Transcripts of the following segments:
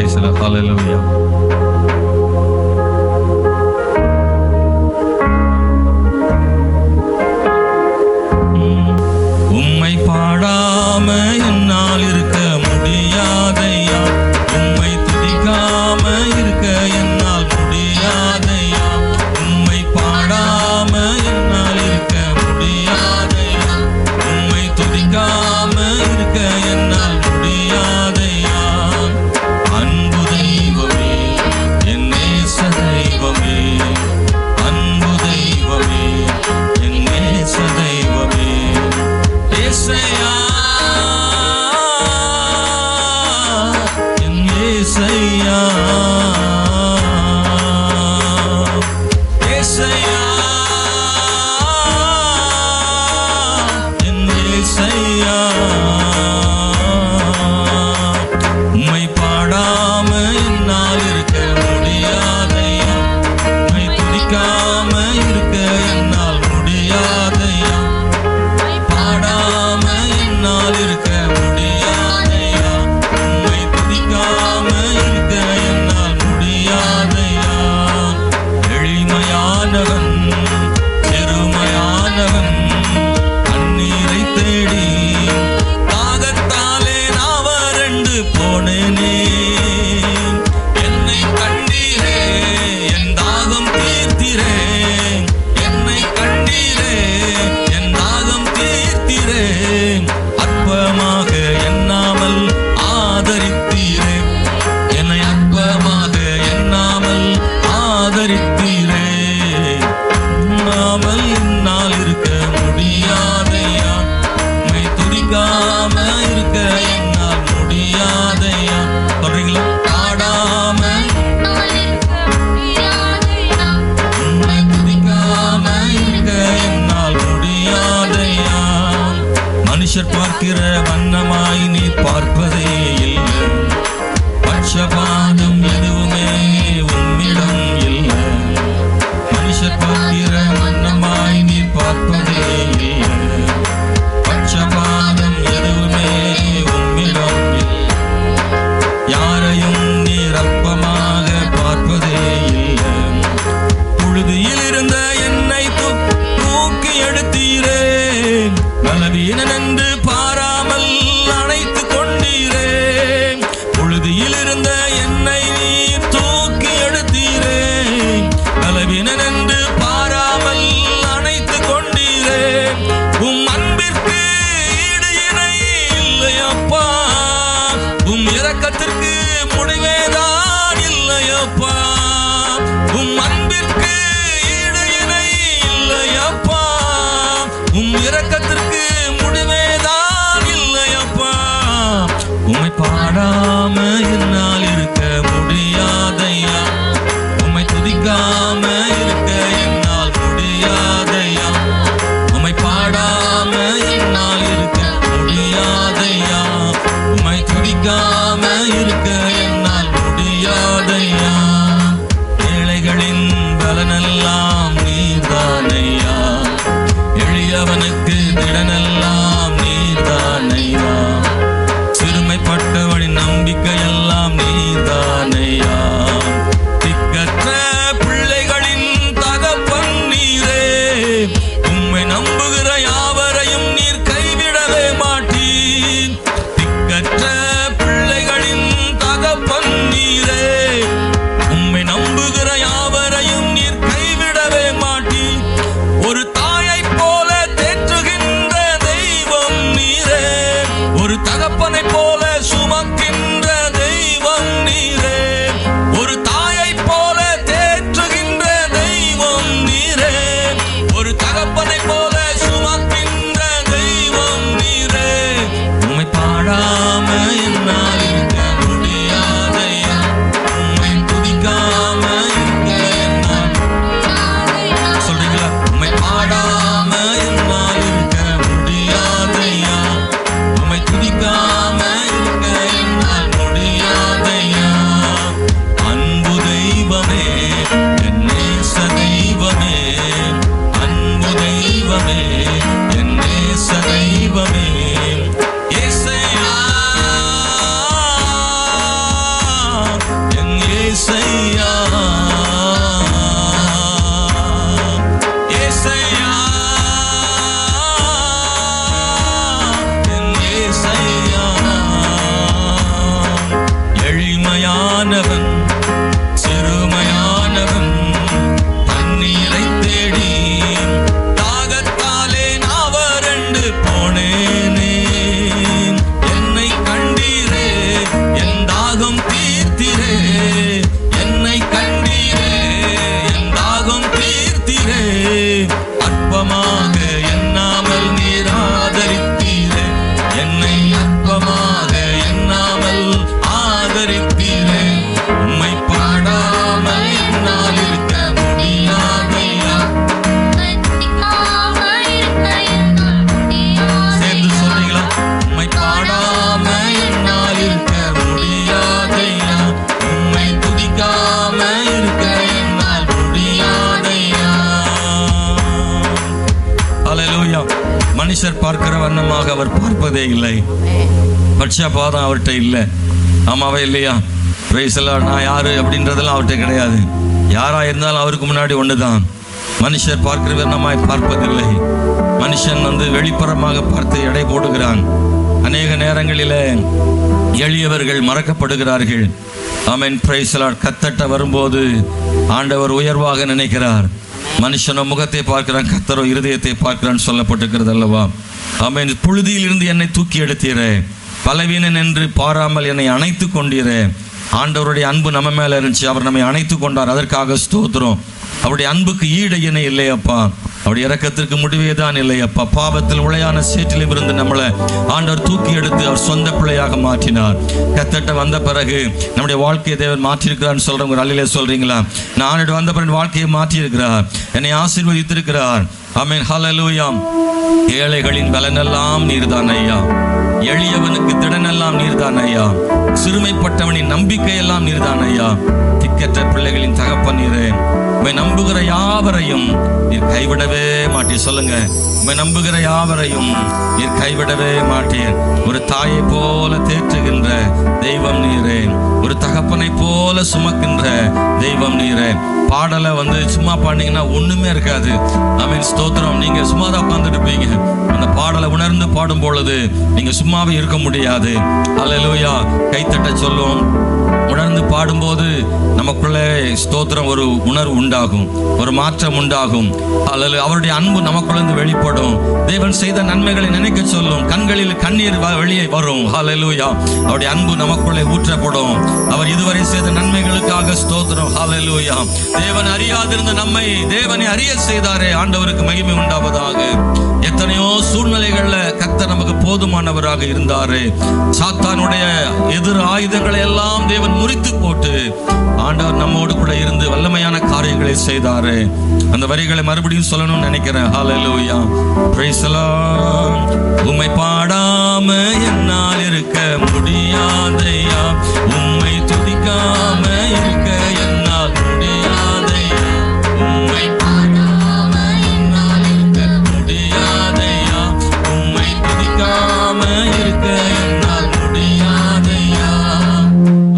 Praise the Lord. Hallelujah. உம்மை பாடாம என்னால் இருக்க முடியாதையா, உம்மை துதிக்காம இருக்க என்னால் முடியாதையா, உம்மை பாடாம என்னால் இருக்க முடியாதையா, உம்மை துதிக்காம இருக்க என்னால் முடியாதையா. அன்பு தெய்வமே, என் நேச தெய்வமே, அன்பு தெய்வமே, என் நேச தெய்வமே, ஏசையா, என் ஏசையா, ஏசையா, என் ஏசையா. உம்மை பாடாம என்னால் இருக்க முடியாதையா, உம்மை துதிக்காம இருக்க என்னால் முடியாதையா, பாடாம என்னால் இருக்க முடியாதையா, உம்மை துதிக்காம இருக்க என்னால் முடியாதையா. எளிமையானவன், பெருமையானவன், கண்ணீரை தேடி தாகத்தாலே நான் வறண்டு போனேனே, என்னை கண்டீரே, என் தாகம் தீர்த்தீரே, என்னை கண்டீரே, என் தாகம் தீர்த்தீரே, அற்பமாக எண்ணாமல் ஆதரித்தீரே, என்னை அற்பமாக எண்ணாமல் ஆதரித்தீரே. நாமல் என்னால் இருக்க முடியாதையா, உம்மை துதிக்காம இருக்க என்னால் முடியாதையா. சொல்றீங்களா? பாடாம உம்மை துதிக்காம இருக்க என்னால் முடியாதையா. மனுஷர் பார்க்கிற வண்ணமாய் நீ பார்ப்பதே இல்லை, பட்சபாதம் எதுவுமே உம்மிடம் இல்லை. மனுஷர் பார்க்கிற வண்ணமாய் நீ பார்ப்பதே இல்லை, பட்சபாதம் எதுவுமே உம்மிடம் இல்லை. யாரையும் நீர் அற்பமாக பார்ப்பதே இல்லை. புழுதியில் இருந்த என்னை தூக்கி எடுத்தீரே, பலவீனன் என்று பாராமல் அணைத்து கொண்டீரே. புழுதியில் இருந்த என்னை நீர் தூக்கி எடுத்தீரே, பலவீனன் என்று பாராமல் அணைத்து கொண்டீரே. உம் அன்பிற்கு ஈடு இணை இல்லையப்பா, உம் இரக்கத்திற்கு முடிவேதான் இல்லையப்பா, உம் அன்பிற்கு ஈடு இணை இல்லையப்பா, உம் இரக்கத்திற்கு முடிவேதான் இல்லையப்பா. உம்மை பாடாம என்னால் இருக்க முடியாதையா, உம்மை துதிக்காம இருக்க என்னால் முடியாதையா, உம்மை பாடாம என்னால் இருக்க முடியாதையா, உம்மை துதிக்காம இருக்க என்னால் முடியாதையா. ஏழைகளின் பலனெல்லாம் நீர்தானையா, எளியவனுக்கு திடனெல்லாம் நீர்தானையா, சிறுமைப்பட்டவனின் நம்பிக்கையெல்லாம் நீர்தானையா. திக்கற்ற பிள்ளைகளின் தகப்பன் நீரே, உம்மை நம்புகிற யாவரையும் நீர் கைவிடவே மாட்டீர். திக்கற்ற பிள்ளைகளின் எளிமையானவன் சிறுமையானவன் தண்ணீரை தேடி தாகத்தாலே நான் வறண்டு போனேனே. என்னை கண்டீரே, என் தாகம் தீர்த்தீரே. என்னை கண்டீரே, என் தாகம் தீர்த்தீரே. அற்பமாக எண்ணாமல் நீர் ஆதரித்தீரே. என்னை அற்பமாக எண்ணாமல் ஆதரித்தீரே. உம்மை பாடாமல் என்னால் இருக்க முடியாதையா. சேர்ந்து சொல்றீங்களா? உம்மை பாடாம என்னால் இருக்க முடியாதையா. உம்மை துதிக்காம இருக்க என்னால் முடியாதையா. ஹல்லேலூயா. மனுஷர் பார்க்கிற வண்ணமாக அவர் பார்ப்பதே இல்லை. பட்சபாதம் அவர்கிட்ட இல்லை. ஆமாவே இல்லையா? பிரைஸ் எல்லாம். நான் யாரு அப்படின்றதெல்லாம் அவர்கிட்ட கிடையாது. யாரா இருந்தாலும் அவருக்கு முன்னாடி ஒண்ணுதான். மனுஷர் பார்க்கிற வண்ணமாய் பார்ப்பதில்லை. மனுஷன் வெளிப்புறமாக பார்த்து எடை போடுகிறான். அநேக நேரங்களிலே எளியவர்கள் மறக்கப்படுகிறார்கள். ஆமென். பிரைஸ் எல்லாம். கத்தட்ட வரும்போது ஆண்டவர் உயர்வாக நினைக்கிறார். மனுஷனோ முகத்தை பார்க்கிறான், கர்த்தரோ இருதயத்தை பார்க்கிறான் சொல்லப்பட்டிருக்கிறது அல்லவா? ஆமென். புழுதியிலிருந்து என்னை தூக்கி எடுத்தீரே, பலவீனன் என்று பாராமல் என்னை அணைத்து கொண்டீரே. ஆண்டவருடைய அன்பு நம்ம மேல இருந்துச்சு. அவர் நம்மை அணைத்து கொண்டார். அதற்காக ஸ்தோத்திரம். அவருடைய அன்புக்கு ஈடு இணை இல்லையப்பா. அவருடைய இரக்கத்திற்கு முடிவே தான் இல்லையப்பா. பாவத்தில் உளையான சேற்றிலும் இருந்து நம்மளை ஆண்டவர் தூக்கி எடுத்து அவர் சொந்த பிள்ளையாக மாற்றினார். கத்தட்ட வந்த பிறகு நம்முடைய வாழ்க்கையை தேவன் மாற்றியிருக்கிறான்னு சொல்றவங்க அல்லையிலே சொல்றீங்களா? நான் ஆண்டவர் வந்த பிறகு வாழ்க்கையை மாற்றியிருக்கிறார், என்னை ஆசீர்வதித்திருக்கிறார். ஆமென். ஹல்லேலூயா. ஏழைகளின் பலனெல்லாம் நீர்தான் ஐயா. எளியவனுக்கு திடனெல்லாம் நீர்தான் ஐயா. சிறுமைப்பட்டவனின் நம்பிக்கையெல்லாம் நீர்தான் ஐயா. திக்கற்ற பிள்ளைகளின் தகப்பன் நீரே. உம்மை நம்புகிற யாவரையும் நீர் கைவிடவே மாட்டீர். சொல்லுங்க, உம்மை நம்புகிற யாவரையும் நீர் கைவிடவே மாட்டீர். ஒரு தாயை போல தேற்றுகின்ற தெய்வம் நீரே. ஒரு தகப்பனை போல சுமக்கின்ற தெய்வம் நீரே. பாடலை சும்மா பாடினீங்கன்னா ஒண்ணுமே இருக்காது. ஆமென். ஸ்தோத்திரம். நீங்க சும்மா தான் உட்கார்ந்துட்டு இருப்பீங்க. அந்த பாடலை உணர்ந்து பாடும் பொழுது நீங்க சும்மாவே இருக்க முடியாது. அல்லேலூயா. கைத்தட்ட சொல்லும். உணர்ந்து பாடும்போது நமக்குள்ளே ஸ்தோத்திரம் ஒரு உணர்வு உண்டாகும், ஒரு மாற்றம் உண்டாகும். அல்லது அவருடைய அன்பு நமக்குள்ளே வெளிப்படும். தேவன் செய்த நன்மைகளை நினைக்க சொல்லும். கண்களில் கண்ணீர் வெளியே வரும். ஹல்லேலூயா. அவருடைய அன்பு நமக்குள்ளே ஊற்றப்படும். அவர் இதுவரை செய்த நன்மைகளுக்காக ஸ்தோத்திரம். ஹல்லேலூயா. தேவன் அறியாதிருந்த நம்மை தேவனை அறிய செய்தாரே. ஆண்டவருக்கு மகிமை உண்டாவதாக. எத்தனையோ சூழ்நிலைகள்ல கர்த்தர் நமக்கு போதுமானவராக இருந்தாரு. சாத்தானுடைய எதிர் ஆயுதங்களை எல்லாம் தேவன் முறித்து போட்டு ஆண்டவர் நம்மோடு கூட இருந்து வல்லமையான காரியங்களை செய்தாரு. அந்த வரிகளை மறுபடியும் சொல்லணும்னு நினைக்கிறேன். ஹல்லேலூயா. Praise the Lord. உம்மை பாடாம என்னால் இருக்க முடியாதையா. உம்மை துதிக்காம இருக்க என்னால் முடியாதையா. உம்மை பாடாம என்னால் இருக்க முடியாதையா. உம்மை துதிக்காம இருக்க என்னால் முடியாதையா.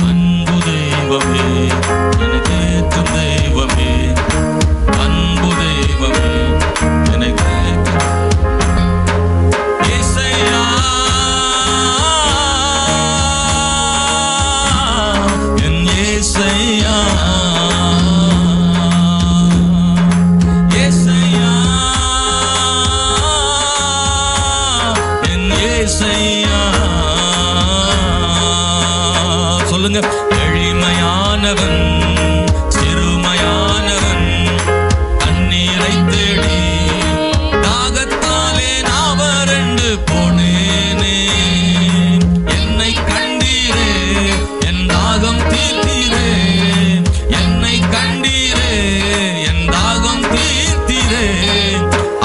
அன்பு தெய்வமே, எனக்கு ஏற்றும் தெய்வமே. அன்பு தெய்வமே, எனக்கு ஏசையா. என் ஏசையா. ஏசையா. என் ஏசையா. சொல்லுங்க. எளிமையானவன் சிறுமையானவன் தண்ணீரை தேடி தாகத்தாலே நான் வறண்டு போனேனே. என்னை கண்டீரே, என் தாகம் தீர்த்தீரே. என்னை கண்டீரே, என் தாகம் தீர்த்தீரே.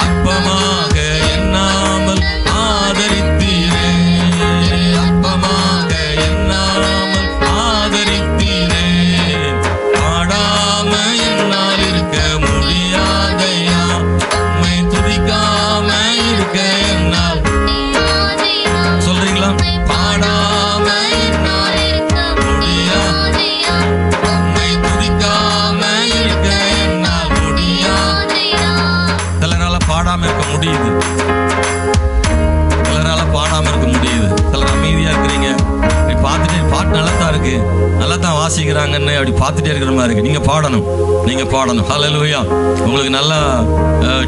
அற்பமாக எண்ணாமல் ஆதரித்தீரே. அற்பமாக எண்ணாமல் ஆதரித்தீரே. இருக்கு, நல்லா தான் வாசிக்கிறாங்கன்னு அப்படி பார்த்துட்டே இருக்கிற மாதிரி இருக்கு. நீங்க பாடணும். ஹல்லேலூயா. உங்களுக்கு நல்லா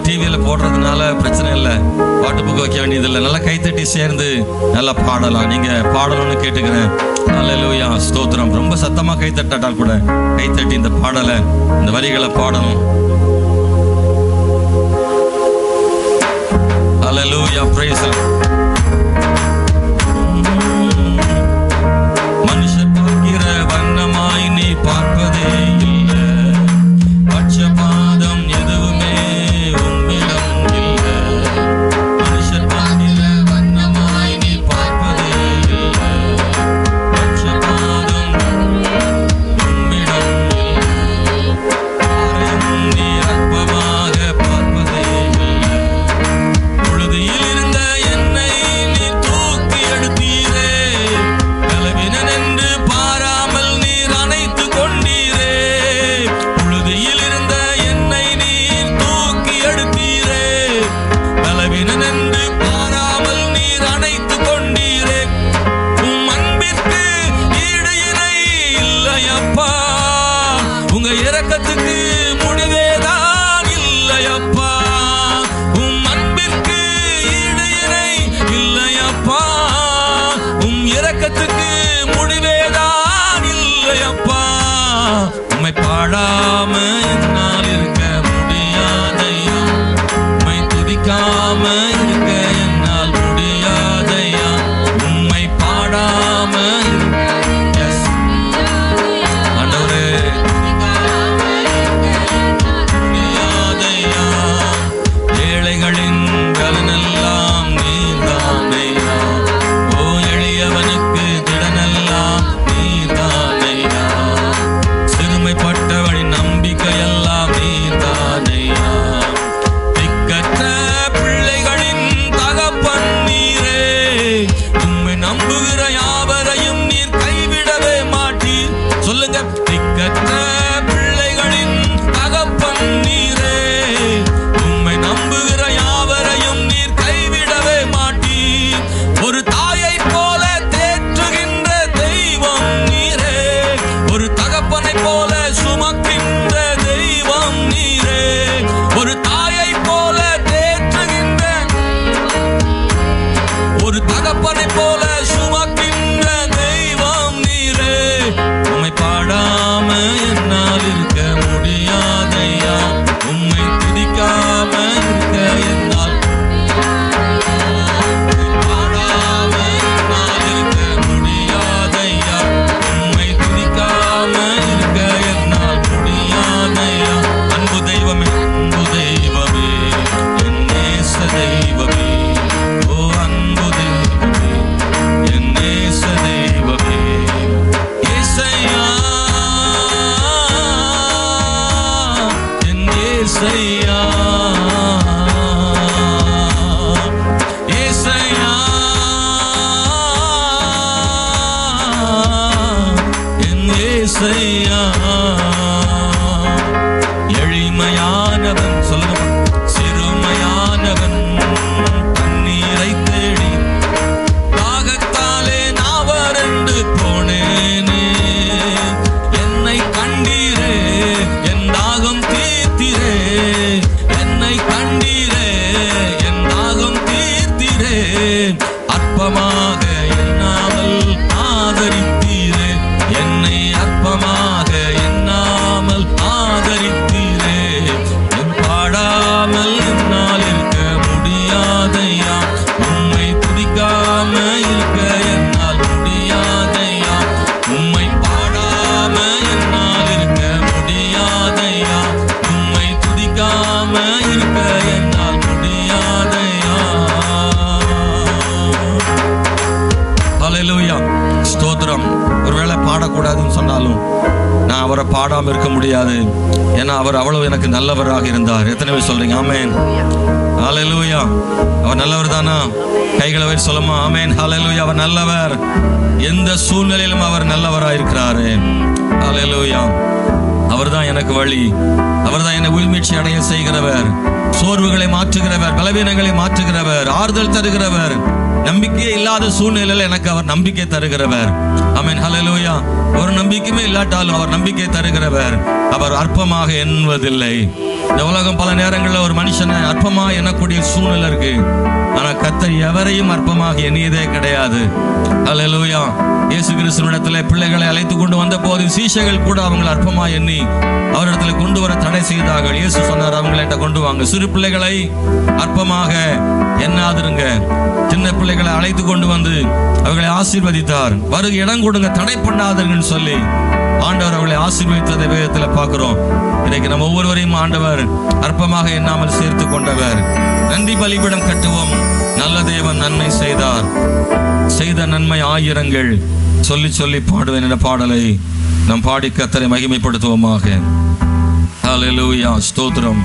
டிவியில போடுறதுனால பிரச்சனை இல்லை, பாட்டு புக்கு வைக்க வேண்டியதில்லை. நல்லா கைத்தட்டி சேர்ந்து நல்லா பாடலாம். நீங்க பாடணும்னு கேட்டுக்கிறேன். ஹல்லேலூயா, ஸ்தோத்திரம். ரொம்ப சத்தமா கைத்தட்டா கூட கைத்தட்டி இந்த பாடலை, இந்த வரிகளை பாடணும். ஹல்லேலூயா, praise the Lord. மனுஷர் பார்க்கிற வண்ணமாய் நீ பார்ப்பதே இல்லை, பட்சபாதம் எதுவுமே உன்னிடம் இல்லை. மனுஷர் பார்க்கிற வண்ணமாய் நீ பார்ப்பதே இல்லை, பட்சபாதம் உன்னிடம் இல்லை. யாரையும் நீ அற்பமாக பார்ப்பதே இல்லை. புழுதியில் இருந்த என்னை நீ தூக்கி எடுத்தீரே, பலவீனன் என்று பாராமல் நீர் அணைத்து கொண்டீரே. புழுதியில் இருந்த என்னை நீர் தூக்கி எடுத்தீரே, பலவீனன் என்று பாராமல் நீர் அணைத்து கொண்டீரே. உம் அன்பிற்கு ஈடு இணை இல்லையப்பா, உங்க இரக்கத்துக்கு முடிவேதான் இல்லையப்பா. உம் அன்பிற்கு ஈடு இணை இல்லையப்பா, உம் இரக்கத்துக்கு முடிவேதான் இல்லையப்பா. உம்மை பாடாம என்னால் இருக்க முடியாதையா, உம்மை துதிக்காம இருக்க என்னால் முடியாதையா. உம்மை பாடாம yes ஆண்டவரே முடியாதையா. ஏழைகளின் பலனெல்லாம் நீர்தானையா, ஓ எளியவனுக்கு திடனெல்லாம் நீர்தானையா. சிறுமைப்பட்டவனின் நம்பிக்கையெல்லாம் நீர்தானையா. திக்கற்ற பிள்ளைகளின் தகப்பன் நீரே, உம்மை நம்புகிற யாவரையும் நீர் கைவிடவே மாட்டீர். சொல்லுங்க, திக்கற்ற பிள்ளைகளின் தகப்பன் நீரே, உம்மை நம்புகிற யாவரையும் நீர் கைவிடவே மாட்டீர். ஒரு தாயை போல தேற்றுகின்ற தெய்வம் நீரே, ஒரு தகப்பனை போல சுமக்கின்ற தெய்வம் நீரே. ஒரு தாயை போல தேற்றுகின்ற, ஒரு தகப்பனை போல சுமக்கின்ற தெய்வம் நீரே. உம்மை பாடாம என்னால் இருக்க முடியாதையா, உம்மை துதிக்காம இருக்க என்னால் பாடாம என்னால் இருக்க முடியாதையா, உம்மை துதிக்காம இருக்க என்னால் முடியாதையா. அன்பு தெய்வமே, என் நேச தெய்வமே, ஓ அன்பு தெய்வமே, என் நேச தெய்வமே. ஏசையா, என் ஏசையா, ஏசையா, என் ஏசையா. எளிமையானவன், சொல்லுங்க, சிறுமையானவன் தண்ணீரை தேடி தாகத்தாலே நான் வறண்டு போனேனே. என்னை கண்டீரே, என் தாகம் தீர்த்தீரே. என்னை கண்டீரே, என் தாகம் தீர்த்தீரே. அற்பமாக எண்ணாமல் ஆதரித்தீரே, என்னை அற்பமாக எண்ணாமல் ஆதரித்தீரே. என் பாடாமல் என்னால் இருக்க முடியாதையா, உம்மை துதிக்காம இருக்க என்னால் முடியாதையா. உம்மை பாடாம என்னால் இருக்க முடியாதையா, உம்மை துதிக்காம இருக்க என்னால் முடியாதையா. ஹல்லேலூயா, ஸ்தோத்திரம். ஒருவேளை பாடக்கூடாதுன்னு சொன்னாலும் நான் அவரை பாடாமல் இருக்க முடியாது, ஏன்னா அவர் அவ்வளவு எனக்கு நல்லவராக இருந்தார். எத்தனை பேர் சொல்றீங்க ஆமென்? ஹல்லேலூயா. அவர் நல்லவர் தானா? கைகளை வச்சு சொல்லுமா ஆமென். ஹல்லேலூயா. அவர் நல்லவர், எந்த சூழ்நிலையிலும் அவர் நல்லவராக இருக்கிறாரு. ஹல்லேலூயா. அவர் தான் எனக்கு வழி, அவர் தான் என்னை உள்மீட்சி அடைய செய்கிறவர், சோர்வுகளை மாற்றுகிறவர், பலவீனங்களை மாற்றுகிறவர், ஆறுதல் தருகிறவர். நம்பிக்கையே இல்லாத சூழ்நிலையில எனக்கு அவர் நம்பிக்கை தருகிறவர். ஆமென், ஹல்லேலூயா. ஒரு நம்பிக்கையுமே இல்லாட்டாலும் அவர் நம்பிக்கை தருகிறவர். அவர் அற்பமாக எண்ணுவதில்லை. இந்த உலகம் பல நேரங்களில் ஒரு மனுஷனை அற்பமாக எண்ணக்கூடிய சூழ்நிலை இருக்கு. ஆனா கர்த்தர் எவரையும் அற்பமாக எண்ணியதே கிடையாது. ஹல்லேலூயா. இயேசு கிறிஸ்துவிடத்துல பிள்ளைகளை அழைத்து கொண்டு வந்த போது சீஷர்கள் கூட அவங்களை அற்பமா எண்ணி அவரிடத்துல கொண்டு வர தடை செய்தார்கள். இயேசு சொன்னார், அவங்கள்ட்ட கொண்டு வாங்க, சிறு பிள்ளைகளை அற்பமாக எண்ணாதிருங்க. சின்ன பிள்ளைகளை அழைத்து கொண்டு வந்து அவர்களை ஆசீர்வதித்தார். வருகை இடம் கொடுங்க, தடை பண்ணாதீங்கன்னு சொல்லி ஆண்டவர் அவர்களை ஆசீர்வதித்ததை வேதத்தில் பார்க்கிறோம். இன்னைக்கு நம்ம ஒவ்வொருவரையும் ஆண்டவர் அற்பமாக எண்ணாமல் சேர்த்து கொண்டவர். நன்றி பலிபீடம் கட்டுவோம். நல்ல தேவன் நன்மை செய்தார், செய்த நன்மை ஆயிரங்கள். சொல்லி சொல்லி பாடுவேன் என்ற பாடலை நாம் பாடி கர்த்தரை மகிமைப்படுத்துவோமாக. ஹல்லேலூயா, ஸ்தோத்திரம்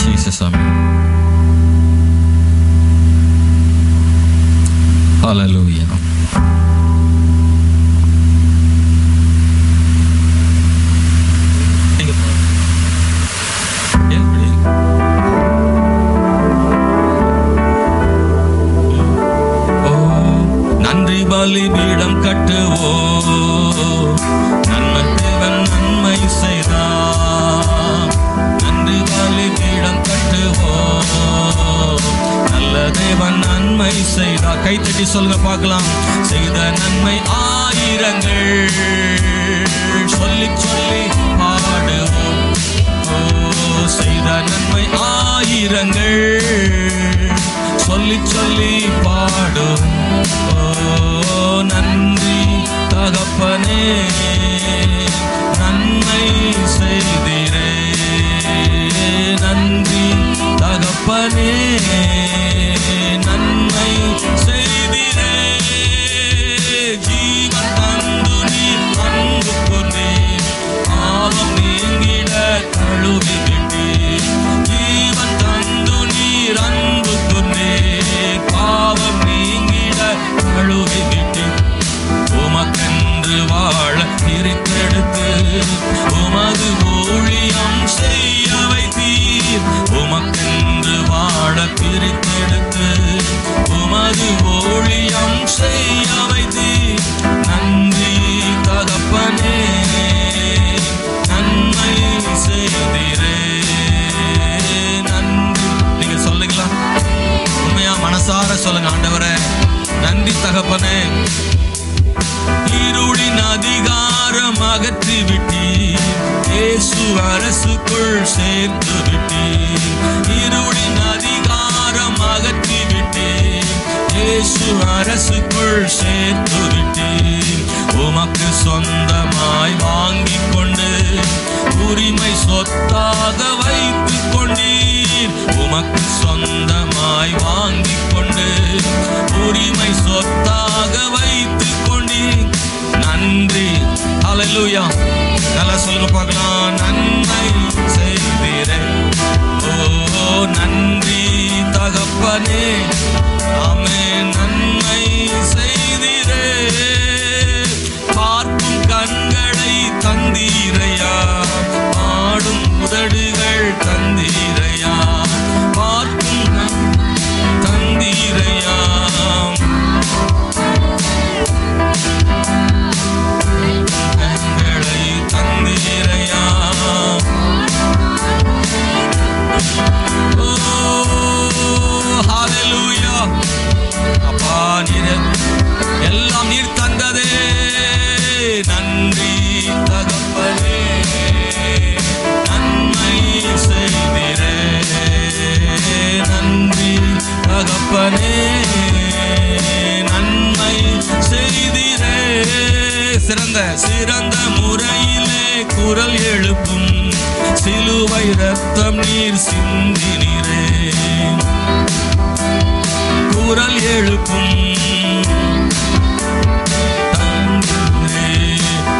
ஜீசஸ். ஆமென், ஹல்லேலூயா. பலிபீடம் கட்டுவோ, நன்மை தேவன் நன்மை செய்தார். நன்றி பலிபீடம் கட்டுவோ, நல்ல தேவன் நன்மை செய்தார். கைத்தட்டி சொல்லுங்க பார்க்கலாம். செய்த நன்மை ஆயிரங்கள், சொல்லி சொல்லி பாடுவோம். செய்த நன்மை ஆயிரங்கள், சொல்லி சொல்லி பாடும். நன்றி தகப்பனே, நன்மை செய்திரே. நன்றி தகப்பனே, நன்மை செய்திரே. ஜீவன் தந்து நீர் அன்பு கொண்டீர், பாவம் நீங்கிட கழுவி விட்டீர். ஜீவன் தந்து நீர் அன்பு கொண்டீர், பாவம் நீங்கிட கழுவி விட்டீர். உமக்கென்று வாழ பிரித்தெடுத்து உமது ஊழியம் செய்ய வைத்தீர். உமக்கென்று வாழ பிரித்தெடுத்து உமது ஊழியம் செய்ய வைத்தீர். நன்றி தகப்பனே, நன்மை செய்திரே. நன்றி. நீங்க சொல்லுங்களா? உண்மையா மனசார சொல்லுங்க, ஆண்டவரே நன்றி தகப்பனே. இருளின் அதிகாரம் அகற்றி விட்டீர், இயேசு அரசுக்குள் சேர்த்து விட்டீர். இருளின் அதிகாரம் அகற்றி விட்டீர், இயேசு அரசுக்குள் சேர்த்து விட்டீர். உமக்கு சொந்தமாய் வாங்கி கொண்டு உரிமை சொத்தாக வைத்துக் கொண்டீர். உமக்கு சொந்தமாய் வாங்கி கொண்டு உரிமை சொத்தாக வைத்துக் கொண்டீர். நன்றி. ஹல்லேலூயா. நல்லா சொல்லுங்க பார்க்கலாம். நன்மை செய்திரே. ஓ நன்றி தகப்பனே. ஆமென், நன்மை செய்திரே. பார்க்கும் கண்களை தந்தீரையா, பாடும் உதடுகள் தந்தீரையா. பார்க்கும் தந்தீரையா, கண்களை தந்தீரையா. ஓ ஹல்லேலூயா. அப்பா நீர் எல்லாம் நீர் தந்ததே. நன்றி தகப்பனே, நன்மை செய்திரே. நன்றி தகப்பனே, நன்மை செய்திரே. சிறந்த முறையிலே குரல் எழுப்பும் சிலுவை ரத்தம் நீர் சிந்தினீரே. குரல் எழுப்பும்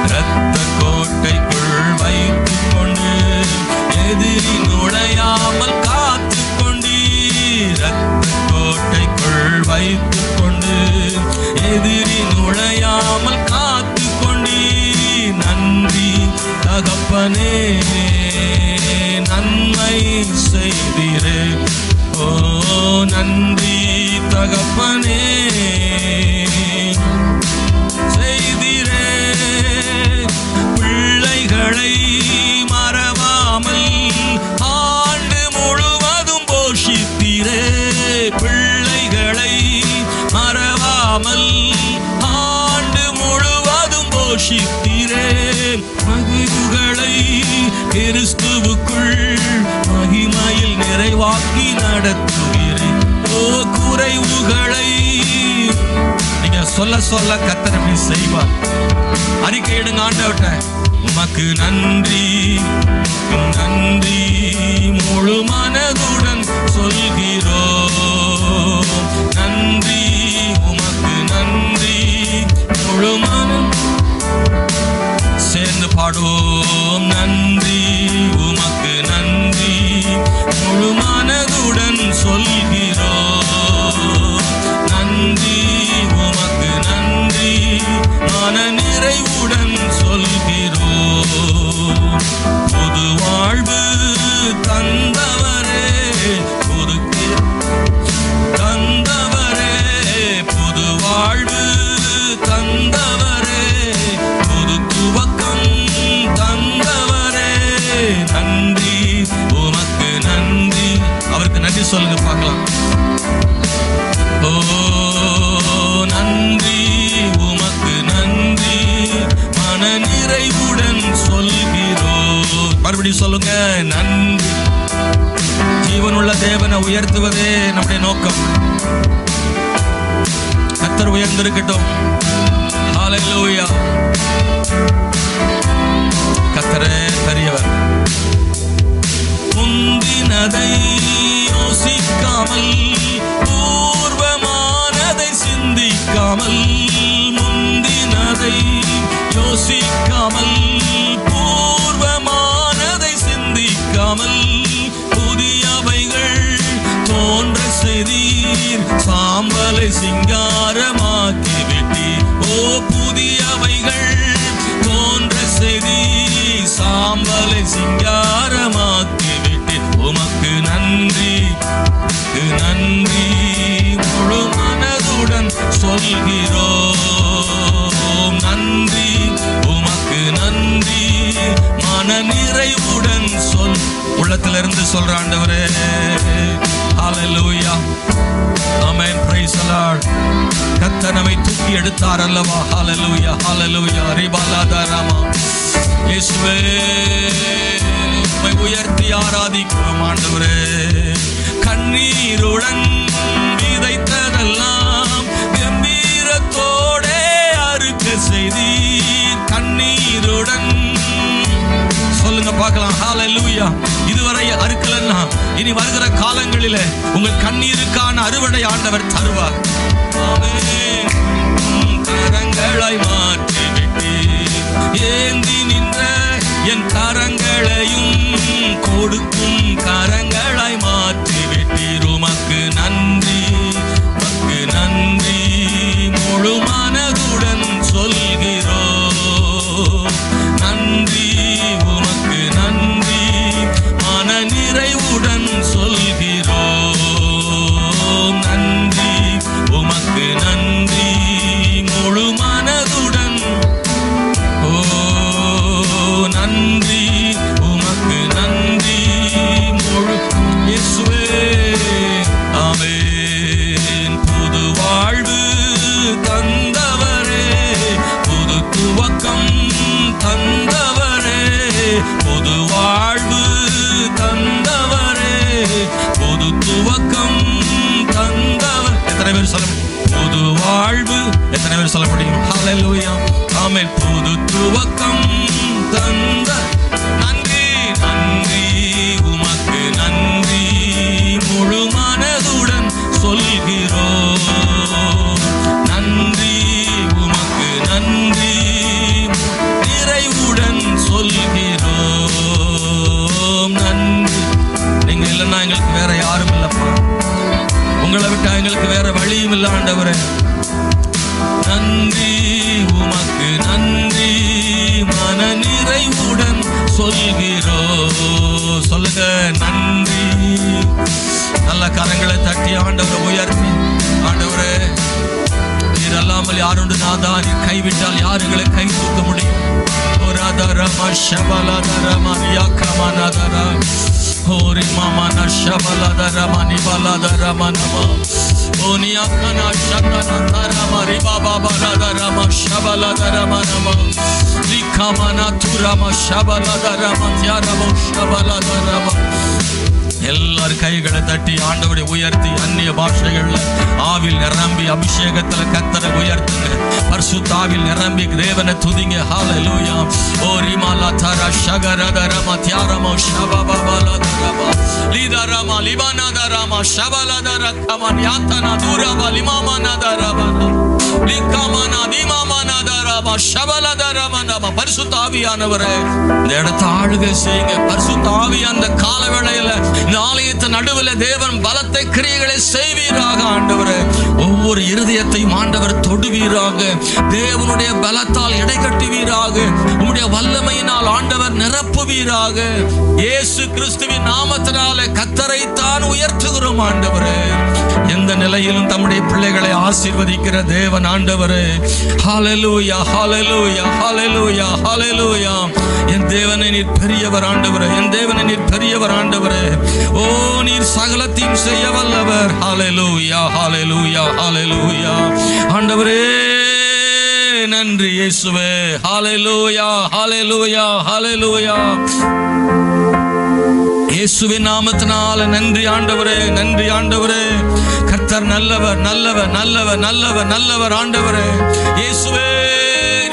இரத்த கோட்டைக்குள் வைத்துக் கொண்டு எதிரி நுழையாமல் காத்து கொண்டீர். இரத்த கோட்டைக்குள் வைத்துக் கொண்டு எதிரி நுழையாமல் காத்து கொண்டீர். நன்றி தகப்பனே, நன்மை செய்திரே. ஓ நன்றி தகப்பனே, செய்திரே பிள்ளைகளை மறவாமல் ஆண்டு முழுவதும் போஷித்தீரே. பிள்ளைகளை மறவாமல் ஆண்டு முழுவதும் போஷித்தீரே. மகிழ்வுகளை கிறிஸ்துவுக்குள் மகிமையில் நிறைவாக்கி நடத்துகிறே. ஓ குறைவுகளை நீங்க சொல்ல சொல்ல கர்த்தர் அப்படி செய்வார். அறிக்கையிடுங்க ஆண்டவர்ட்ட, உமக்கு நன்றி நன்றி முழு மனதுடன் சொல்கிறோம். நன்றி உமக்கு நன்றி முழு மனம். சேர்ந்து பாடுவோம். நன்றி உமக்கு நன்றி முழு மனதுடன் சொல்கிறோம். நன்றி உமக்கு நன்றி மன நிறைவுடன் சொல்கிறோம். புது வாழ்வு தந்தவரே, புது தந்தவரே, புது வாழ்வு தந்தவரே, புது துவக்கம் தந்தவரே. நன்றி உமக்கு நன்றி. அவருக்கு நன்றி சொல்லுங்க பார்க்கலாம். ஓ நன்றி உமக்கு நன்றி மன நிறைவுடன் சொல்கிறோம். மறுபடியும் சொல்லுங்க. நன்றி. ஜீவனுள்ள தேவனை உயர்த்துவதே நம்முடைய நோக்கம். கர்த்தர் உயர்ந்திருக்கட்டும். ஹல்லேலூயா. கர்த்தரே பெரியவர். முந்தினதை யோசிக்காமல், பூர்வமானதை சிந்திக்காமல், முந்தினதை யோசிக்காமல், பூர்வமானதை சிந்திக்காமல், புதியவைகள் தோன்ற செய்தீர், சாம்பலை சிங்காரமாக்கி விட்டீர். ஓ புதியவைகள் தோன்ற செய்தீர், சாம்பலை சிங்காரமாக்கி விட்டீர். உமக்கு நன்றி நன்றி முழு மனதுடன் சொல்கிறோம். நன்றி உமக்கு நன்றி மன நிறைவுடன் சொல். உள்ளத்திலிருந்து சொல்ற ஆண்டவரே. Hallelujah. Amen. Praise the Lord. கர்த்தர் நம்மை தூக்கி எடுத்தார் அல்லவா. ஹல்லேலூயா ஹல்லேலூயா. ரிபாலாதாராமா. இயேசுவே உம்மை உயர்த்தி ஆராதிக்கிறோம் ஆண்டவரே. கண்ணீருடன் விதைத்ததெல்லாம் கம்பீரத்தோடே அறுக்க செய்தீர். கண்ணீருடன் சொல்லுங்க பார்க்கலாம். ஹல்லேலூயா. இதுவரை அறுக்கலன்னா இனி வருகிற காலங்களிலே உங்கள் கண்ணீருக்கான அறுவடை ஆண்டவர் தருவார். ஆமென். கரங்களை மாற்றி விட்டீர். ஏந்தி நின்ற என் கரங்களையும் கொடுக்கும் கரங்களாய் மாற்றி விட்டீர். உமக்கு நன்றி உமக்கு நன்றி முழு மனதுடன் சொல்கிறோம். நன்றி உமக்கு நன்றி மன நிறைவுடன் சொல்கிறோம். நன்றி உமக்கு நன்றி முழு மனதுடன். ஓ நன்றி உமக்கு நன்றி முழு. இயேசுவே ஆமென். புது வாழ்வு தந்தவரே, புது துவக்கம் தந்தவரே, புது வாழ்வு தந்தவரே, புது துவக்கம் தந்தவர். எத்தனை பேர் சொல்ல புது வாழ்வு? எத்தனை பேர் சொல்ல முடியும்? ஹல்லேலூயா. ஆமென். புது துவக்கம் தந்த. நன்றி நன்றி உமக்கு நன்றி முழு மனதுடன் சொல்கிறோம். நன்றி உமக்கு நன்றி நிறைவுடன் சொல்கிறோம். நன்றி. நீங்க இல்லைன்னா எங்களுக்கு வேற யாரும் இல்லப்பா. உங்களை விட்டா எங்களுக்கு வேற வழியும் இல்லை ஆண்டவரே. நன்றி உமக்கு நன்றி மன நிறைவுடன் சொல்கிறோம். சொல்லுங்க. நன்றி நாதா நீர் கைவிட்டால் யாருங்களை கை தூக்க முடியும்? ஓராதரமா ஷபலதரமா யாக்கமனதரா ஓரி மாமன ஷபலதரமா நிபலதரமா நம ஓனியாக்கனா ஷக்கனதரமா ரிபாபாபலதரமா ஷபலதரமா நம லிகமனா துரமா ஷபலதரமா தியாரமா ஷபலதரமா. எல்லாரும் கைகளை தட்டி ஆண்டவரை உயர்த்தி அந்நிய பாஷைகள்ல ஆவில் நிரம்பி அபிஷேகத்துல கர்த்தரை உயர்த்துங்க. பரிசுத்த ஆவில் நிரம்பி தேவனை துதிங்க. ஹல்லேலூயா. ஓ ரிமாலா தரா ஷகரதரமா தியாரமா ஷபபபலதரமா லீதரமா லிபனதரமா ஷபலதரகமா யாத்தனா தூரமா லிமாமனதரமா லிகமனா திமாமனதரமா ஷபலதரமா. பரிசுத்த ஆவியானவரே இந்த இடத்தை ஆளுகை செய்யுங்க. பரிசுத்த ஆவி அந்த காலவேளையில ஆலயத்து நடுவில் தேவன் பலத்தை கிரியைகளை செய்வீராக. ஆண்டவரே ஒவ்வொரு இருதயத்தையும் ஆண்டவர் தொடுவீராக. தேவனுடைய பலத்தால் எடை கட்டுவீராக. உம்முடைய வல்லமையினால் ஆண்டவர் நிரப்புவீராக. இயேசு கிறிஸ்துவின் நாமத்தினாலே கர்த்தரைத்தான் உயர்த்துகிறோம். ஆண்டவரே எந்த நிலையிலும் தம்முடைய பிள்ளைகளை ஆசீர்வதிக்கிற தேவன் ஆண்டவரே. ஹல்லேலூயா ஹல்லேலூயா ஹல்லேலூயா ஹல்லேலூயா. என் தேவனை நீர் பெரியவர் ஆண்டவரே. என் தேவனை நீர் பெரியவர் ஆண்டவரே. ஓ நீர் சகலத்தையும் செய்ய வல்லவர். ஹல்லேலூயா ஹல்லேலூயா ஹல்லேலூயா. ஆண்டவரே நன்றி இயேசுவே. ஹல்லேலூயா ஹல்லேலூயா ஹல்லேலூயா. இயேசுவின் நாமத்தினால நன்றி ஆண்டவரே, நன்றி ஆண்டவரே. கர்த்தர் நல்லவர் நல்லவர் நல்லவர் நல்லவர் நல்லவர் ஆண்டவரே. இயேசுவே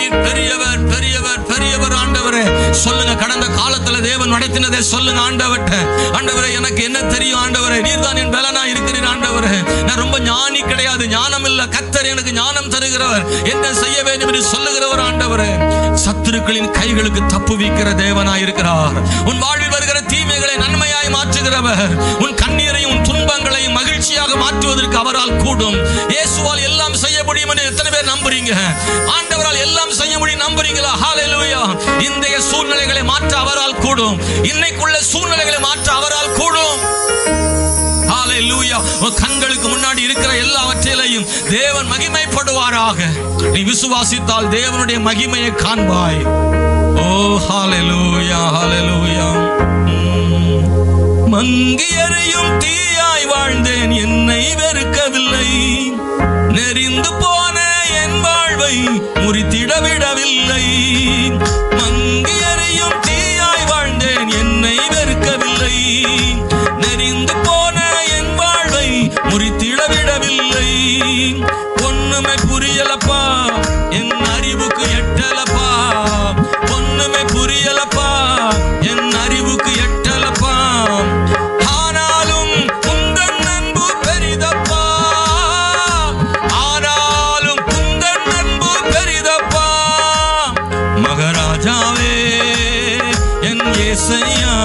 நீர் பெரியவர் பெரியவர் பெரியவர் ஆண்டவரே. சொல்லுங்க, கடந்த காலத்துல தேவன் நடத்தினதை சொல்லுங்க ஆண்டவர்ட்ட. ஆண்டவரே எனக்கு என்ன தெரியும் ஆண்டவரே, நீர் தான் என் பலனா இருக்கிறீர் ஆண்டவரே. நான் ரொம்ப ஞானி கிடையாது, ஞானம் இல்ல, கர்த்தர் எனக்கு ஞானம் தருகிறவர், என்ன செய்ய வேண்டும் என்று சொல்லுகிறவர் ஆண்டவரே. சத்துருக்களின் கைகளுக்கு தப்புவிக்கிற தேவனாய் இருக்கிறார். உன் வாழ்வில் வருகிற தீமைகளை நன்மையாய் மாற்றுகிறவர். உன் கண்ணீரையும் உன் துன்பங்களையும் மகிழ்ச்சியாக மாற்றுவதற்கு அவரால் கூடும். இயேசுவால் எல்லாம் செய்ய முடியும் என்று எத்தனை பேர் நம்புறீங்க? ஆண்டவரால் எல்லாம் செய்ய முடியும் நம்புறீங்களா? ஹல்லேலூயா. இன்றைய சூழ்நிலைகளை மாற்ற அவரால் கூடும். இன்னைக்குள்ள சூழ்நிலைகளை மாற்ற அவரால் கூடும். ஹல்லேலூயா. கண்களுக்கு முன்னாடி இருக்கிற எல்லாவற்றிலையும் தேவன் மகிமைப்படுவாராக. நீ விசுவாசித்தால் தேவனுடைய மகிமையை காண்பாய். ஓ ஹல்லேலூயா ஹல்லேலூயா. மங்கி எரியும் தீயாய் வாழ்ந்தேன், என்னை வெறுக்கவில்லை. நெறிந்து போன என் வாழ்வை முறித்திட விடவில்லை. மங்கி எரியும் தீயாய் வாழ்ந்தேன், என்னை வெறுக்கவில்லை. நெறிந்து போன என் வாழ்வை முறித்திட விடவில்லை. ஒண்ணுமே புரியலப்பா, என் அறிவுக்கு எட்டலப்பா. ஒண்ணுமே புரியலப்பா, என் அறிவுக்கு எட்டலப்பா. ஆனாலும் உந்தன் அன்பு பெரிதப்பா. ஆனாலும் உந்தன் அன்பு பெரிதப்பா. மகாராஜாவே என் இயேசையா,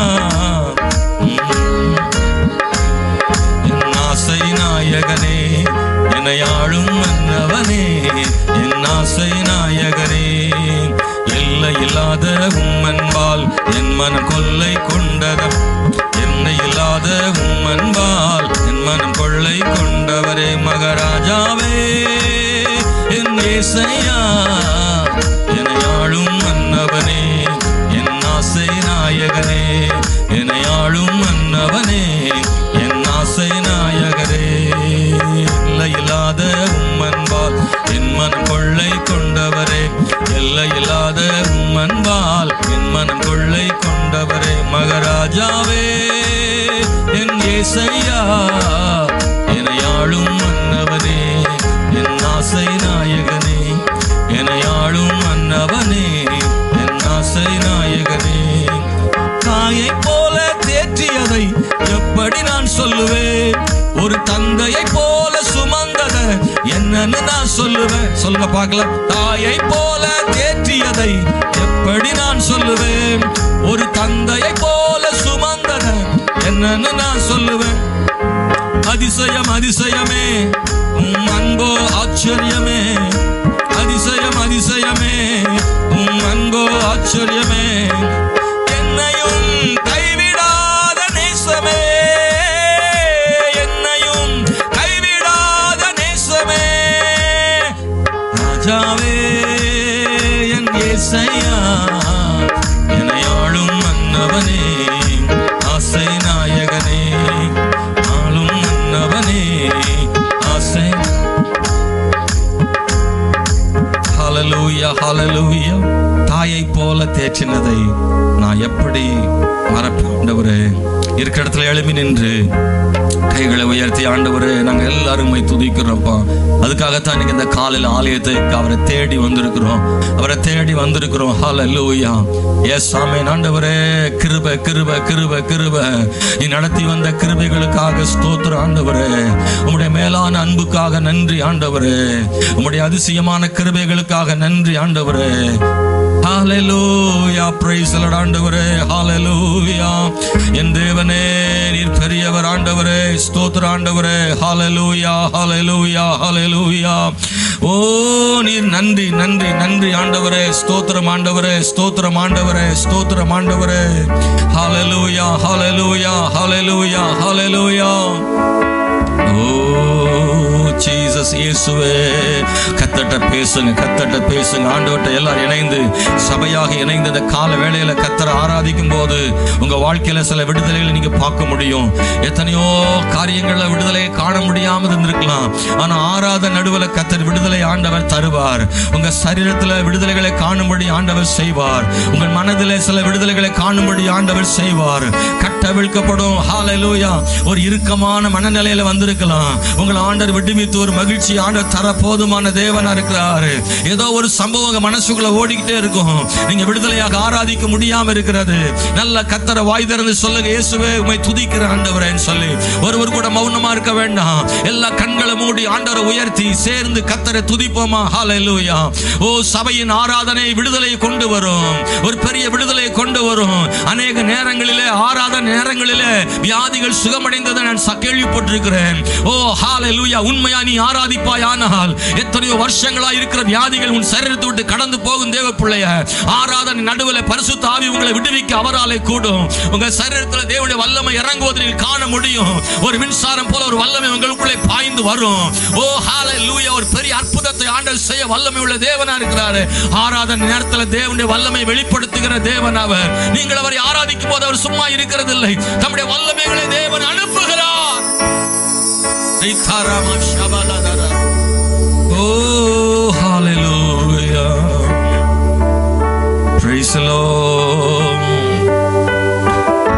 என் ஆசை நாயகனே, என்னை ஆளும் மன்னவனே, என் ஆசை நாயகனே. எல்லை இல்லாத உம்மன்பால் என் மனம் கொள்ளை கொண்டதம். என்னை இல்லாத உம்மன்பால் என் மனம் கொள்ளை கொண்டவரே. மகாராஜாவே என் இயேசையா, என்னை ஆளும் மன்னவனே, என் ஆசை நாயகனே, என்னை ஆளும் மன்னவனே, என் ஆசை நாயகரே. எல்லை இல்லாத உம்மன்பால் என் மனம் கொள்ளை கொண்டவரே. எல்லை இல்லாத உம்மன்பால் என் மனம் கொள்ளை கொண்டவரே. மகாராஜாவே என் இயேசையா, என்னை ஆளும் மன்னவனே, என் ஆசை நாயகனே, என்னை ஆளும் மன்னவனே, என் ஆசை நாயகனே. தாயை போல தேற்றியதை எப்படி நான் சொல்லுவேன்? ஒரு தந்தையை போல சுமந்தத என்னன்னு நான் சொல்லுவேன்? சொல்லுங்க பார்க்கலாம். தாயை போல தேற்றியதை எப்படி நான் சொல்லுவேன்? ஒரு தந்தையை போல சுமந்தத என்னன்னு நான் சொல்லுவேன்? அதிசயம் அதிசயமே உம் அன்போ ஆச்சரியமே. அதிசயம் அதிசயமே உம் அன்போ ஆச்சரியமே. என்னையும் கைவிடாத நேசமே, என்னையும் கைவிடாத நேசமே. ராஜாவே போல தேற்றினதை நான் எப்படி மறப்பேன்? ஆண்டவரே, இருக்கிற இடத்துல எழுப்பி நின்று கைகளை உயர்த்தி, ஆண்டவரே நாங்கள் எல்லாரும் துதிக்கிறோம்ப்பா. அதுக்காகத்தான் நீங்க இந்த காலையில் ஆலயத்துக்கு அவரை தேடி வந்திருக்கிறோம், ஹல்லேலூயா. எஸ் ஆமென். ஆண்டவரே, கிருபை கிருபை கிருபை கிருபை, நீ நடத்தி வந்த கிருபைகளுக்காக ஸ்தோத்திரம் ஆண்டவரே. உம்முடைய மேலான அன்புக்காக நன்றி ஆண்டவரே. உம்முடைய அதிசயமான கிருபைகளுக்காக நன்றி ஆண்டவரே. ஹல்லேலூயா, பிரைஸ் தி லார்ட் ஆண்டவரே. ஹல்லேலூயா. என் தேவனே, நீர் பெரியவர் ஆண்டவரே. ஸ்தோத்திரம் ஆண்டவரே. ஹல்லேலூயா ஹல்லேலூயா ஹல்லேலூயா. ஓ, நீர் நன்றி நன்றி நன்றி ஆண்டவரே. ஸ்தோத்திரம் ஆண்டவரே. ஸ்தோத்திரம் ஆண்டவரே. ஸ்தோத்திரம் ஆண்டவரே. ஹல்லேலூயா ஹல்லேலூயா ஹல்லேலூயா ஹல்லேலூயா. ஓ ஜீசஸ், இயேசுவே, கத்தட்ட பேசுங்க ஆண்டவர்கிட்ட எல்லாரும் இணைந்து, சபையாக இணைந்து இந்த கால வேளையில கத்தரை ஆராதிக்கும் போது உங்க வாழ்க்கையில சில விடுதலைகளை நீங்க பார்க்க முடியும். எத்தனையோ காரியங்கள்ல விடுதலையை காண முடியாமல் இருந்திருக்கலாம். ஆனா ஆராத நடுவில் கத்தர் விடுதலை ஆண்டவர் தருவார். உங்க சரீரத்துல விடுதலைகளை காணும்படி ஆண்டவர் செய்வார். உங்கள் மனதிலே சில விடுதலைகளை காணும்படி ஆண்டவர் செய்வார். கட்டவிழ்க்கப்படும். ஹல்லேலூயா. ஒரு இறுக்கமான மனநிலையில வந்திருக்கலாம். உங்கள் ஆண்டவர் விடுவித்து ஒரு மகிழ்ச்சி ஆண்டவர் தர போதுமான தேவனா இருக்கிறாரு. ஏதோ ஒரு சம்பவம் மனசுக்குள்ள ஓடிக்கிட்டே இருக்கும், நீங்க விடுதலையாக ஆராதிக்க முடியாம இருக்கிறது. நல்ல கத்தரை வாய் திறந்து சொல்லுங்க, இயேசுவே உம்மை துதிக்கிற ஆண்டவரேன்னு சொல்லி. ஒருவர் கூட மௌனமா இருக்க வேண்டாம். எல்லா கண்களை மூடி ஆண்டவரை உயர்த்தி சேர்ந்து கத்தரை துதிப்போமா? ஹல்லேலூயா. ஓ, சபையின் ஆராதனை விடுதலையை கொண்டு வரும், ஒரு பெரிய விடுதலையை கொண்டு வரும். அநேக நேரங்களிலே, ஆராதனை நேரங்களிலே வியாதிகள் சுகமடைந்ததை நான் கேள்விப்பட்டிருக்கிறேன். ஓ ஹல்லேலூயா. உண்மையா நீ ஆராதிப்பாயானால் எத்தனையோ வருஷங்களா இருக்கிற வியாதிகள் உன் சரீரத்தை விட்டு கடந்து போகும். தேவ பிள்ளைய, ஆராதனை நடுவில் பரிசுத்த ஆவி உங்களை விடுவிக்க அவராலே கூடும். உங்க சரீரத்தில் தேவனுடைய வல்லமை இறங்குவதை நீங்கள் காண முடியும். ஒரு மின்சாரம் போல ஒரு வல்லமை உங்களுக்குள்ளே பாய்ந்து வரும். ஓ ஹல்லேலூயா. ஒரு பெரிய அற்புதத்தை ஆண்டவர் செய்ய வல்லமை உள்ள தேவனா இருக்கிறாரு. ஆராதனை நேரத்தில் தேவனுடைய வல்லமை வெளிப்படுத்துகிற தேவன் அவர். நீங்கள் அவரை ஆராதிக்கும் போது அவர் சும்மா இருக்கிறது இல்லை, தம்முடைய வல்லமைகளை தேவன் அனுப்புகிறார். Oh, hallelujah. Praise the Lord.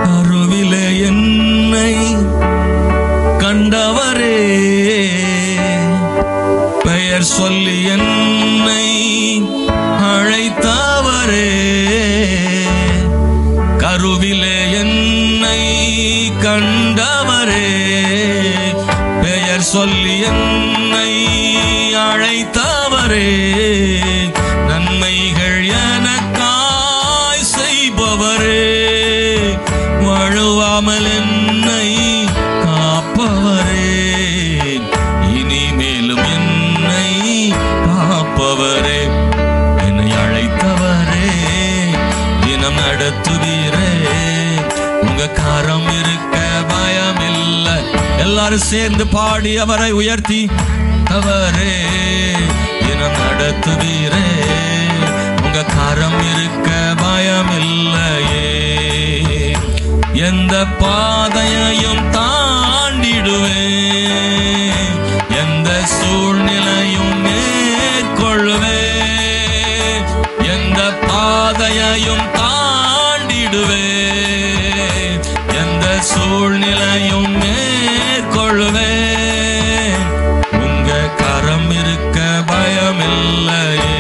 அருவிலே என்னை கண்டவரே, பெயர் சொல்லி என்னை அழைத்தவரே, கருவிலே என்னை கண்டவரே, பெயர் சொல்லி என்னை அழைத்தவரே, நன்மைகள் எனக்காய் செய்பவரே, வழுவாமல் என்னை காப்பவரே, இனிமேலும் என்னை காப்பவரே, என்னை அழைத்தவரே, தினம் நடத்துவீரே, உங்க கரம் இருக்க பயம் இல்லை. எல்லாரும் சேர்ந்து பாடி அவரை உயர்த்தி, அவரே தினம் நடத்துவீரே, உங்க கரம் இருக்க பயம் இல்லையே, எந்த பாதையையும் தாண்டிடுவேன், எந்த சூழ்நிலையும் மேற்கொள்வேன், எந்த பாதையையும் தாண்டிடுவேன், எந்த சூழ்நிலையும் மேற்கொள்வேன், உங்க கரம் இருக்க பயம் இல்லையே,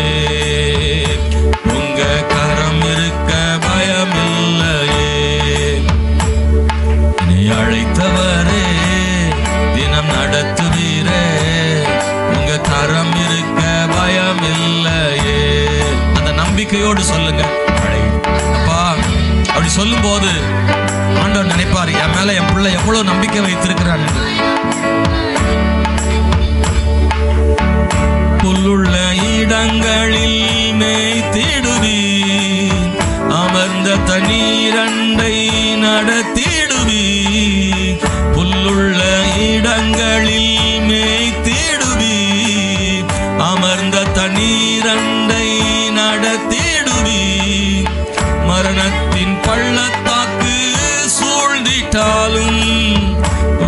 உங்க கரம் இருக்க பயம் இல்லையே, என்னை அழைத்தவரே, தினம் நடத்துவீரே, உங்க கரம் இருக்க பயம் இல்லையே. அந்த நம்பிக்கையோடு சொல்லுங்க. அப்பா, அப்படி சொல்லும் போது ஆண்டவர் நினைப்பாரு, என் மேல என் பிள்ளை எவ்வளவு நம்பிக்கை வைத்திருக்கிறான். புல்லுள்ள இடங்களில் மேய்த்திடுவீர், அமர்ந்த தண்ணீரண்டை நடத்திடுவீர், புல்லுள்ள இடங்களில் மேய்த்திடுவீர், அமர்ந்த தண்ணீரண்டை நடத்திடுவீர், மரணத்தின் பள்ளத்தாக்கு சூழ்ந்திட்டாலும்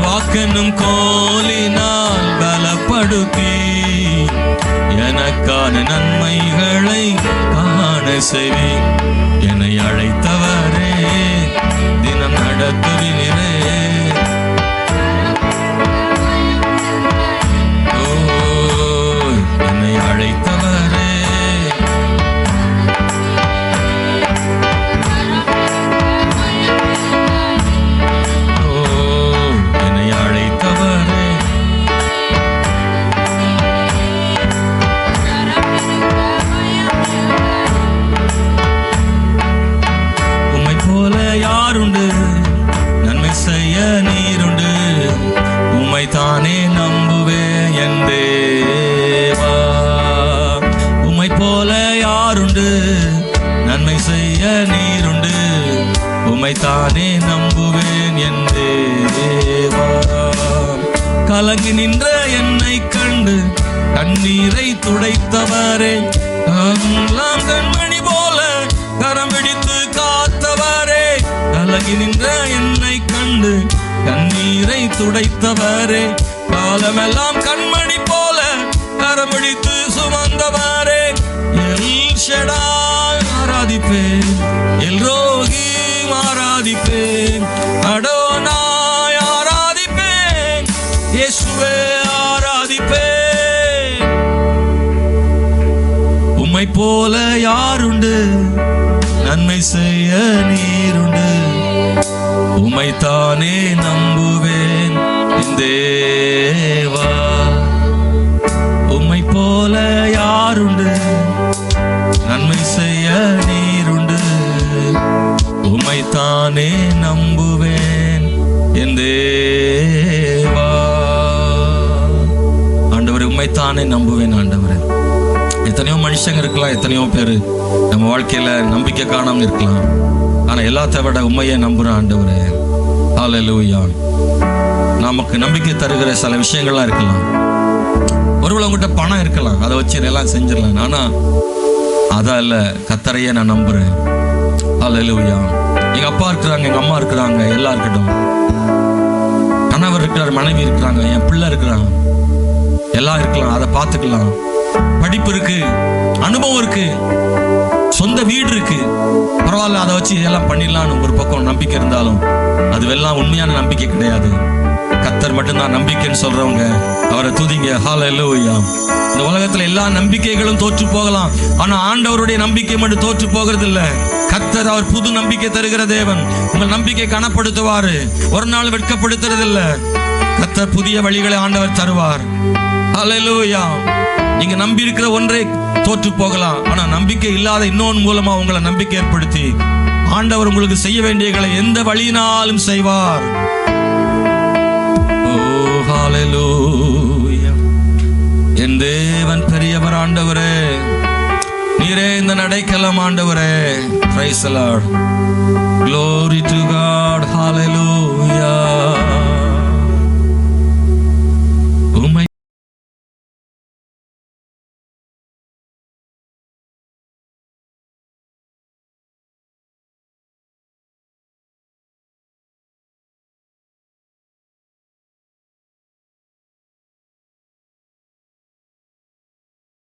வாக்கென்னும் கோலினால் பலப்படுத்தி எனக்கான நன்மைகளை காண செய்வீர். என்னை அழைத்தவரே, தினம் நடத்துவீரே. ஓ, என்னை அழைத்தவரே, ஓ, என்னை அழைத்தவரே. உம்மை போல யாருண்டு, நன்மை செய்ய நீருண்டு. உம்மை தானே நம்புவேன் என் தேவா. உம்மை போல யாருண்டு, நன்மை செய்ய நீருண்டு. உம்மை தானே நம்புவேன் என் தேவா. கலங்கி நின்ற என்னை கண்டு கண்ணீரை துடைத்தவரே, எல்லாம் கண்மணி போல கரம் பிடித்து காத்தவரே. கலங்கி நின்ற என்னை கண்டு கண்ணீரை துடைத்தவரே, காலமெல்லாம் கண்மணி போல கரம் பிடித்து சுமந்தவரே. எல் ஷடாய் ஆராதிப்பேன், எல்ரோகி ஆராதிப்பேன், அடோனாய் ஆராதிப்பேன், இயேசுவே ஆராதிப்பேன். உம்மை போல யாருண்டு, நன்மை செய்ய நீருண்டு. உம்மை தானே நம்புவேன் என் தேவா. உம்மை போல யாருண்டு, நன்மை செய்ய நீருண்டு. உம்மை தானே நம்புவேன் என் தேவா. ஆண்டவரே, உம்மை தானே நம்புவேன். ஆண்டவரே, எத்தனையோ மனுஷங்க இருக்கலாம், எத்தனையோ பேர் நம்ம வாழ்க்கையில நம்பிக்கை காணாம இருக்கலாம். ஆனா எல்லாத்த விட உண்மையை நம்புறேன் ஆண்டவரே. ஹல்லேலூயா. நமக்கு நம்பிக்கை தருகிற சில விஷயங்கள்லாம் இருக்கலாம். ஒருவேளை உங்ககிட்ட பணம் இருக்கலாம், அதை வச்சு எல்லாம் செஞ்சிடலாம். ஆனா அதான் இல்ல, கர்த்தரையே நான் நம்புறேன். ஹல்லேலூயா. எங்க அப்பா இருக்கிறாங்க, எங்க அம்மா இருக்கிறாங்க, எல்லாம் இருக்கட்டும். கணவர் இருக்கிறார், மனைவி இருக்கிறாங்க, என் பிள்ளை இருக்கிறாங்க, எல்லாம் இருக்கலாம். அதை பார்த்துக்கலாம். படிப்பு இருக்கு, அனுபவம் இருக்கு, சொந்த வீடு இருக்கு, பரவாயில்ல, அதை வச்சு எல்லாம் பண்ணிடலாம்னு ஒரு பக்கம் நம்பிக்கை இருந்தாலும் அதுவெல்லாம் உண்மையான நம்பிக்கை கிடையாது. கர்த்தர் மட்டும்தான் நம்பிக்கைன்னு சொல்றவங்க அவரை துதிங்க. ஹல்லேலூயா. இந்த உலகத்துல எல்லா நம்பிக்கைகளும் தோற்று போகலாம், ஆனா ஆண்டவருடைய நம்பிக்கை மட்டும் தோற்று போகிறது இல்ல. கர்த்தர் அவர் புது நம்பிக்கை தருகிற தேவன். உங்கள் நம்பிக்கை கனப்படுத்துவாரு, ஒரு நாள் வெட்கப்படுத்துறது இல்ல. கர்த்தர் புதிய வழிகளை ஆண்டவர் தருவார். ஹல்லேலூயா. நீங்க நம்பி இருக்கிற ஒன்றை தோற்று போகலாம், ஆனா நம்பிக்கை இல்லாத இன்னொன்று மூலமா உங்களை நம்பிக்கை ஏற்படுத்தி ஆண்டவர் உங்களுக்கு செய்ய வேண்டியகளை எந்த வழியினாலும் செய்வார். ஓ ஹல்லேலூயா. என் தேவன் பெரியவர் ஆண்டவரே, நீரே இந்த நடைக்கலம் ஆண்டவரே. Price the Lord. Glory to God. Hallelujah.